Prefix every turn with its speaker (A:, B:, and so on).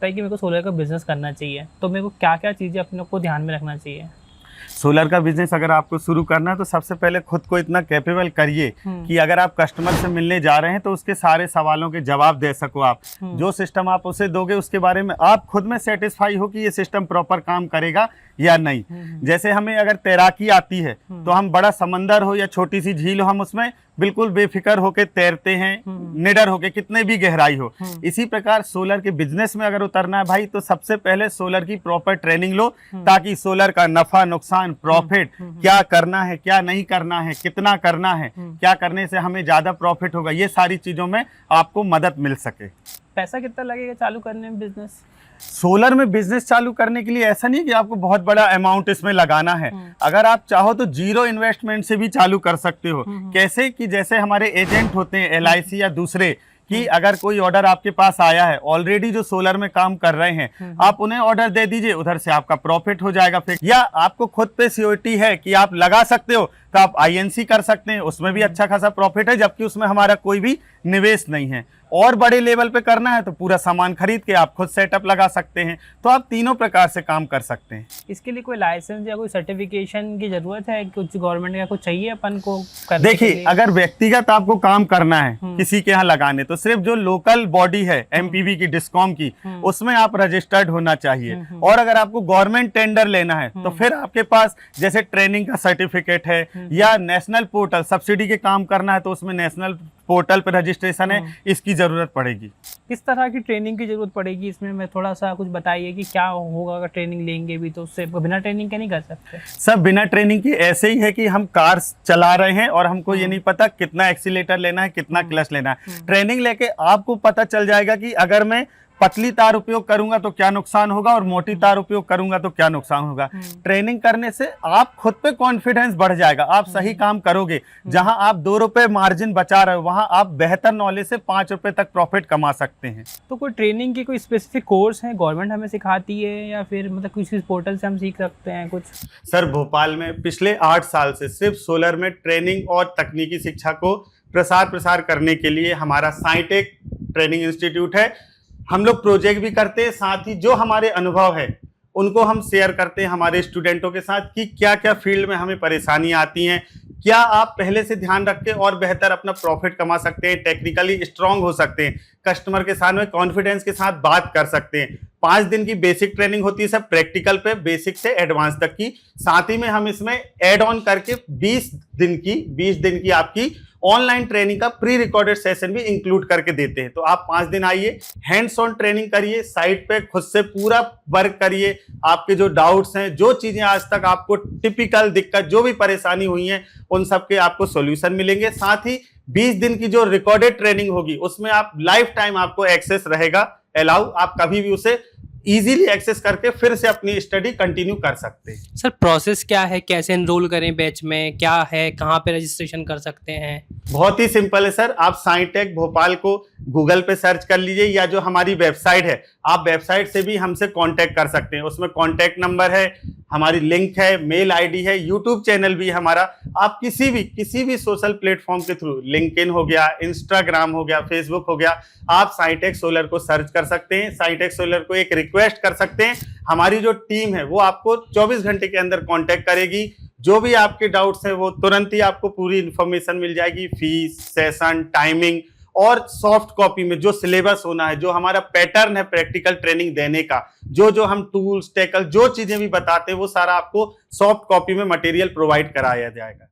A: है कि मेरे को सोलर का बिजनेस करना चाहिए, तो मेरे को क्या क्या चीज़ें अपने को ध्यान में रखना चाहिए?
B: सोलर का बिजनेस अगर आपको शुरू करना है तो सबसे पहले खुद को इतना कैपेबल करिए कि अगर आप कस्टमर से मिलने जा रहे हैं तो उसके सारे सवालों के जवाब दे सको। आप जो सिस्टम आप उसे दोगे उसके बारे में आप खुद में सेटिस्फाई हो कि ये सिस्टम प्रॉपर काम करेगा या नहीं। जैसे हमें अगर तैराकी आती है तो हम बड़ा समंदर हो या छोटी सी झील हो, हम उसमें बिल्कुल बेफिक्र होके तैरते हैं, निडर होके, कितने भी गहराई हो। इसी प्रकार सोलर के बिजनेस में अगर उतरना है भाई तो सबसे पहले सोलर की प्रॉपर ट्रेनिंग लो, ताकि सोलर का नफा नुकसान प्रॉफिट क्या करना है, क्या नहीं करना है, कितना करना है, क्या करने से हमें ज्यादा प्रॉफिट होगा, ये सारी चीजों में आपको मदद मिल सके।
A: पैसा कितना लगेगा चालू करने में बिजनेस?
B: सोलर में बिजनेस चालू करने के लिए ऐसा नहीं कि आपको बहुत बड़ा अमाउंट इसमें लगाना है। अगर आप चाहो तो जीरो इन्वेस्टमेंट से भी चालू कर सकते हो। कैसे कि जैसे हमारे एजेंट होते हैं LIC या दूसरे, कि अगर कोई ऑर्डर आपके पास आया है, ऑलरेडी जो सोलर में काम कर रहे हैं, आप उन्हें ऑर्डर दे दीजिए, उधर से आपका प्रॉफिट हो जाएगा फिर। या आपको खुद पे सियोरिटी है कि आप लगा सकते हो तो आप INC कर सकते हैं, उसमें भी अच्छा खासा प्रॉफिट है, जबकि उसमें हमारा कोई भी निवेश नहीं है। और बड़े लेवल पे करना है तो पूरा सामान खरीद के आप खुद सेटअप लगा सकते हैं। तो आप तीनों प्रकार से काम कर सकते हैं।
A: इसके लिए कोई लाइसेंस या कोई सर्टिफिकेशन की जरूरत है? कुछ गवर्नमेंट का कुछ चाहिए अपन को करने के लिए?
B: देखिए, अगर व्यक्तिगत आपको काम करना है किसी के यहाँ लगाने, तो सिर्फ जो लोकल बॉडी है MPV की, डिस्कॉम की, उसमें आप रजिस्टर्ड होना चाहिए। और अगर आपको गवर्नमेंट टेंडर लेना है तो फिर आपके पास जैसे ट्रेनिंग का सर्टिफिकेट है, या नेशनल पोर्टल सब्सिडी के काम करना है तो उसमें नेशनल पोर्टल पर रजिस्ट्रेशन है, इसकी जरूरत पड़ेगी।
A: किस तरह की ट्रेनिंग की जरूरत पड़ेगी इसमें? मैं थोड़ा सा कुछ बताइए कि क्या होगा अगर ट्रेनिंग लेंगे भी, तो उससे बिना ट्रेनिंग के नहीं कर सकते?
B: सब बिना ट्रेनिंग की ऐसे ही है कि हम कार चला रहे हैं और हमको ये नहीं पता कितना एक्सीलेटर लेना है, कितना क्लच लेना है। ट्रेनिंग लेके आपको पता चल जाएगा कि अगर मैं पतली तार उपयोग करूंगा तो क्या नुकसान होगा और मोटी तार उपयोग करूंगा तो क्या नुकसान होगा। ट्रेनिंग करने से आप खुद पे कॉन्फिडेंस बढ़ जाएगा, आप सही काम करोगे। जहां आप 2 रुपए मार्जिन बचा रहे हो, वहां आप बेहतर नॉलेज से 5 रुपए तक प्रॉफिट कमा सकते हैं।
A: तो कोई ट्रेनिंग की कोई स्पेसिफिक कोर्स है, गवर्नमेंट हमें सिखाती है, या फिर मतलब किसी पोर्टल से हम सीख सकते हैं कुछ?
B: सर, भोपाल में पिछले 8 साल से सिर्फ सोलर में ट्रेनिंग और तकनीकी शिक्षा को प्रसार करने के लिए हमारा साइटेक ट्रेनिंग इंस्टीट्यूट है। हम लोग प्रोजेक्ट भी करते हैं, साथ ही जो हमारे अनुभव है उनको हम शेयर करते हैं हमारे स्टूडेंटों के साथ कि क्या क्या फील्ड में हमें परेशानी आती हैं, क्या आप पहले से ध्यान रख के और बेहतर अपना प्रॉफिट कमा सकते हैं, टेक्निकली स्ट्रांग हो सकते हैं, कस्टमर के साथ में कॉन्फिडेंस के साथ बात कर सकते हैं। 5 दिन की बेसिक ट्रेनिंग होती है, सब प्रैक्टिकल पे, बेसिक से एडवांस तक की। साथ ही में हम इसमें ऐड ऑन करके 20 दिन की आपकी ऑनलाइन ट्रेनिंग का प्री रिकॉर्डेड सेशन भी इंक्लूड करके देते हैं। तो आप 5 दिन आइए, हैंड्स ऑन ट्रेनिंग करिए, साइट पे खुद से पूरा वर्क करिए। आपके जो डाउट्स हैं, जो चीजें आज तक आपको टिपिकल दिक्कत, जो भी परेशानी हुई है, उन सब के आपको सॉल्यूशन मिलेंगे। साथ ही 20 दिन की जो रिकॉर्डेड ट्रेनिंग होगी उसमें आप लाइफ टाइम आपको एक्सेस रहेगा, अलाउ, आप कभी भी उसे इजीली एक्सेस करके फिर से अपनी स्टडी कंटिन्यू कर सकते हैं।
A: सर, प्रोसेस क्या है, कैसे एनरोल करें बैच में, क्या है, कहाँ पे रजिस्ट्रेशन कर सकते हैं?
B: बहुत ही सिंपल है सर, आप साइटेक भोपाल को गूगल पे सर्च कर लीजिए, या जो हमारी वेबसाइट है, आप वेबसाइट से भी हमसे कांटेक्ट कर सकते हैं। उसमें कांटेक्ट नंबर है, हमारी लिंक है, मेल आईडी है, यूट्यूब चैनल भी है हमारा। आप किसी भी सोशल प्लेटफॉर्म के थ्रू, लिंक्डइन हो गया, इंस्टाग्राम हो गया, फेसबुक हो गया, आप साइटेक सोलर को सर्च कर सकते हैं। साइटेक सोलर को एक रिक्वेस्ट कर सकते हैं, हमारी जो टीम है वो आपको 24 घंटे के अंदर कांटेक्ट करेगी। जो भी आपके डाउट्स हैं वो तुरंत ही आपको पूरी इंफॉर्मेशन मिल जाएगी, फीस, सेशन, टाइमिंग, और सॉफ्ट कॉपी में जो सिलेबस होना है, जो हमारा पैटर्न है प्रैक्टिकल ट्रेनिंग देने का, जो हम टूल्स, टेकल, जो चीजें भी बताते हैं, वो सारा आपको सॉफ्ट कॉपी में मटेरियल प्रोवाइड कराया जाएगा।